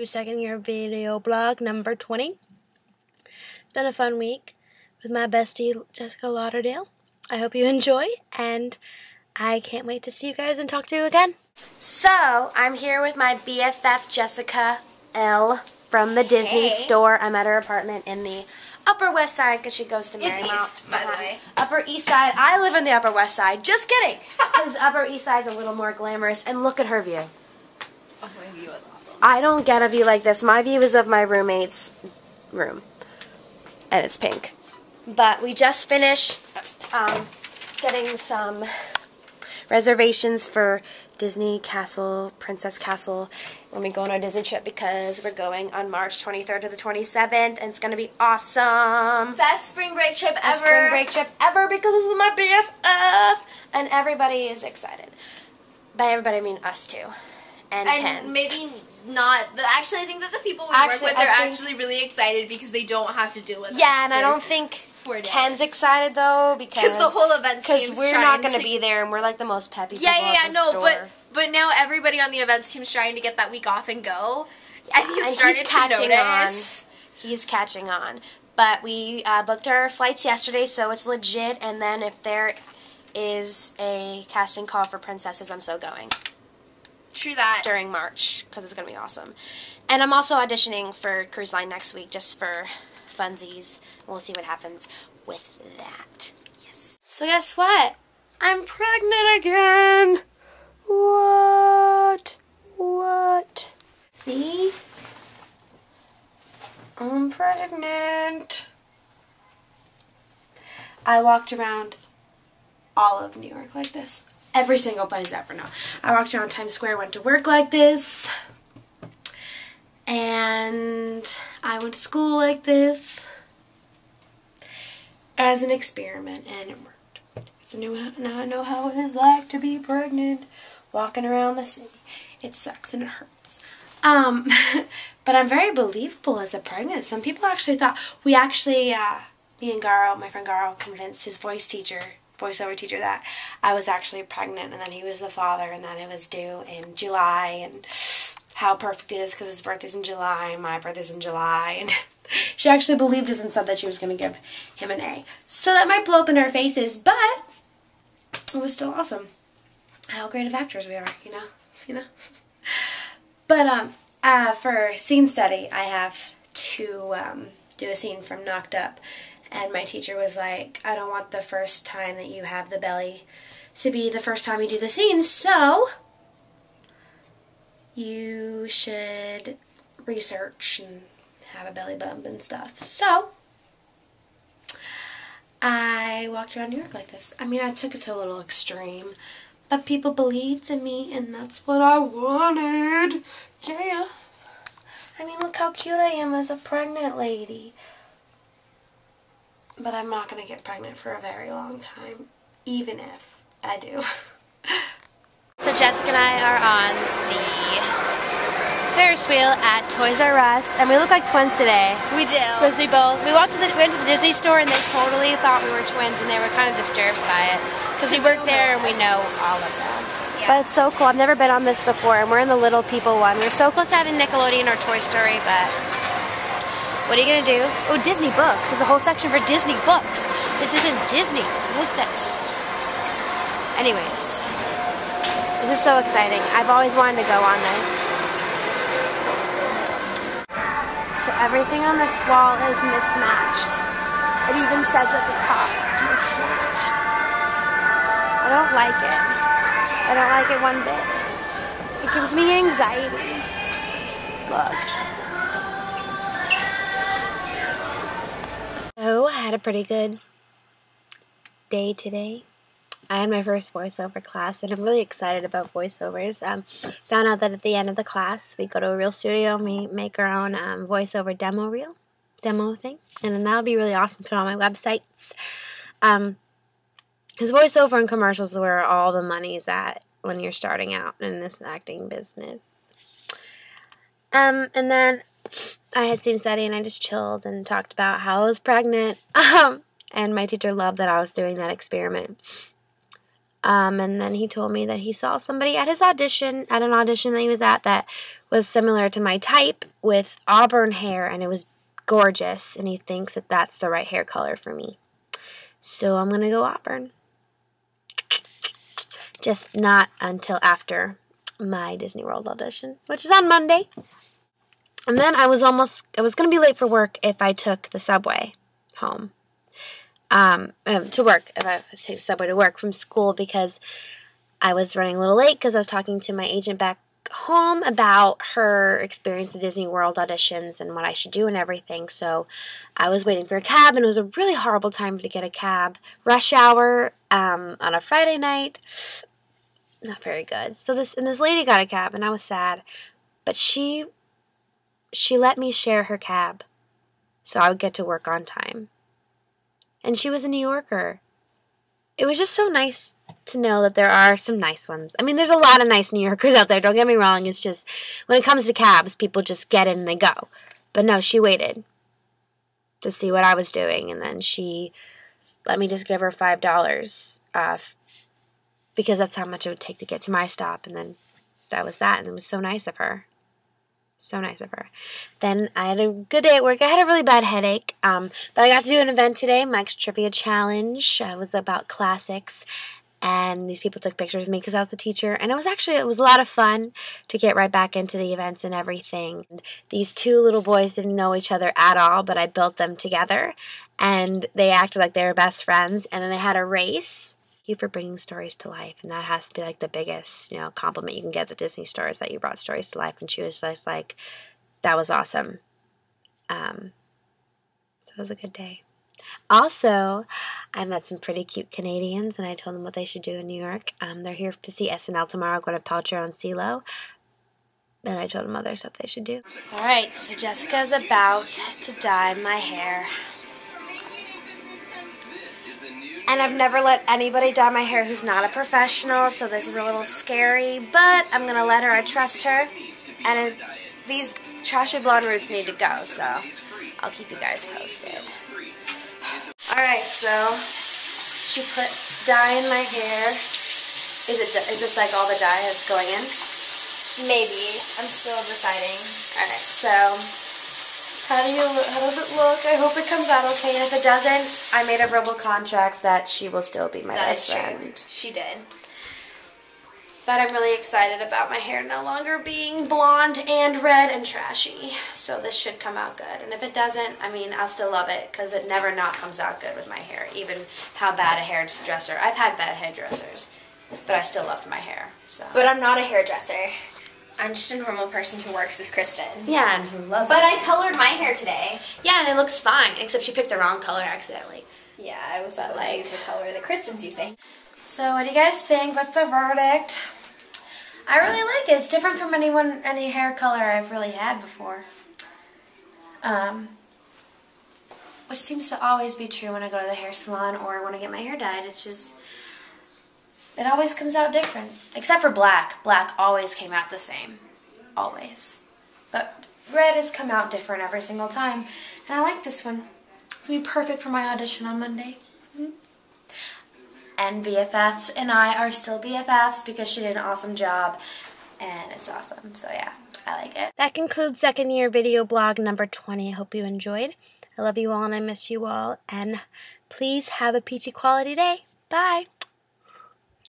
Second year video blog number 20. It's been a fun week with my bestie Jessica Lauderdale. I hope you enjoy, and I can't wait to see you guys and talk to you again. So, I'm here with my BFF Jessica L from the Disney store. I'm at her apartment in the Upper West Side because she goes to Marymount. It's East, by the way. Upper East Side. I live in the Upper West Side. Just kidding. Because Upper East Side's a little more glamorous. And look at her view. Oh, my view is awesome. I don't get a view like this. My view is of my roommate's room. And it's pink. But we just finished getting some reservations for Disney Castle, Princess Castle, when we go on our Disney trip because we're going on March 23rd to the 27th, and it's going to be awesome. Best spring break trip ever. Best spring break trip ever because this is my BFF. And everybody is excited. By everybody, I mean us two. And Ken. Maybe not. Actually, I think that the people we work with are actually really excited because they don't have to do it. Yeah, and I don't think Ken's excited though because the whole events team because we're not going to be there, and we're like the most peppy people at the store. But now everybody on the events team's trying to get that week off and go, and he's started to notice. He's catching on. But we booked our flights yesterday, so it's legit. And then if there is a casting call for princesses, I'm so going. True that. During March, because it's going to be awesome. And I'm also auditioning for Cruise Line next week, just for funsies. We'll see what happens with that. Yes. So guess what? I'm pregnant again. What? See? I'm pregnant. I walked around all of New York like this. Every single place ever now. I walked around Times Square, went to work like this. And I went to school like this. As an experiment, and it worked. So now I know how it is like to be pregnant. Walking around the city. It sucks and it hurts. But I'm very believable as a pregnant. Some people actually thought, me and Garo, my friend Garo, convinced his voiceover teacher that I was actually pregnant and that he was the father and that it was due in July and how perfect it is because his birthday's in July and my birthday's in July. And she actually believed us and said that she was going to give him an A. So that might blow up in our faces, but it was still awesome. How great of actors we are, you know. But for scene study, I have to do a scene from Knocked Up, and my teacher was like, I don't want the first time that you have the belly to be the first time you do the scene, so you should research and have a belly bump and stuff. So I walked around New York like this. I mean, I took it to a little extreme. But people believed in me, and that's what I wanted. Yeah. I mean, look how cute I am as a pregnant lady. But I'm not going to get pregnant for a very long time, even if I do. So Jessica and I are on the Ferris wheel at Toys R Us, and we look like twins today. We do. Because we went to the Disney store, and they totally thought we were twins, and they were kind of disturbed by it. Because we work there and we know all of them. Yeah. But it's so cool. I've never been on this before, and we're in the Little People one. We're so close to having Nickelodeon or Toy Story, but what are you going to do? Oh, Disney books. There's a whole section for Disney books. This isn't Disney. What is this? Anyways, this is so exciting. I've always wanted to go on this. So everything on this wall is mismatched. It even says at the top, mismatched. I don't like it. I don't like it one bit. It gives me anxiety. Look. So, I had a pretty good day today. I had my first voiceover class, and I'm really excited about voiceovers. Found out that at the end of the class, we go to a reel studio and we make our own voiceover demo thing. And then that'll be really awesome to put on my websites. Because voiceover and commercials is where all the money's at when you're starting out in this acting business. And then I had scene study, and I just chilled and talked about how I was pregnant. And my teacher loved that I was doing that experiment. And then he told me that he saw somebody at an audition that he was at that was similar to my type, with auburn hair, and it was gorgeous, and he thinks that that's the right hair color for me. So I'm going to go auburn. Just not until after my Disney World audition, which is on Monday. And then I was going to be late for work if I took the subway home. To work, if I take the subway to work from school, because I was running a little late because I was talking to my agent back home about her experience at Disney World auditions and what I should do and everything. So I was waiting for a cab, and it was a really horrible time to get a cab. Rush hour on a Friday night. Not very good. So this lady got a cab, and I was sad. But she let me share her cab so I would get to work on time. And she was a New Yorker. It was just so nice to know that there are some nice ones. I mean, there's a lot of nice New Yorkers out there, don't get me wrong. It's just, when it comes to cabs, people just get in and they go. But no, she waited to see what I was doing, and then she let me just give her $5 because that's how much it would take to get to my stop, and then that was that, and it was so nice of her. So nice of her. Then I had a good day at work. I had a really bad headache, but I got to do an event today, Mike's Trivia Challenge. It was about classics, and these people took pictures of me because I was the teacher, and it was a lot of fun to get right back into the events and everything. And these two little boys didn't know each other at all, but I built them together, and they acted like they were best friends, and then they had a race. You for bringing stories to life, and that has to be like the biggest, compliment you can get at the Disney store, is that you brought stories to life. And she was just like, that was awesome. So it was a good day. Also, I met some pretty cute Canadians, and I told them what they should do in New York. They're here to see SNL tomorrow, Gwyneth Paltrow and CeeLo. And I told them other stuff they should do. All right, so Jessica's about to dye my hair. And I've never let anybody dye my hair who's not a professional, so this is a little scary, but I'm going to let her. I trust her. And these trashy blonde roots need to go, so I'll keep you guys posted. Alright, so she put dye in my hair. Is this like all the dye that's going in? Maybe. I'm still deciding. Alright, so how does it look? I hope it comes out okay, and if it doesn't, I made a verbal contract that she will still be my best friend. She did. But I'm really excited about my hair no longer being blonde and red and trashy, so this should come out good. And if it doesn't, I mean, I'll still love it, because it never not comes out good with my hair, even how bad a hairdresser. I've had bad hairdressers, but I still loved my hair. So. But I'm not a hairdresser. I'm just a normal person who works with Kristen. Yeah, and who loves it. But I colored my hair today. Yeah, and it looks fine, except she picked the wrong color accidentally. Yeah, I was supposed to use the color that Kristen's using. So what do you guys think? What's the verdict? I really like it. It's different from any hair color I've really had before. Which seems to always be true when I go to the hair salon or when I get my hair dyed. It's just, it always comes out different. Except for black. Black always came out the same. Always. But red has come out different every single time. And I like this one. It's going to be perfect for my audition on Monday. And BFFs and I are still BFFs because she did an awesome job. And it's awesome. So yeah, I like it. That concludes second year video blog number 20. I hope you enjoyed. I love you all and I miss you all. And please have a peachy quality day. Bye.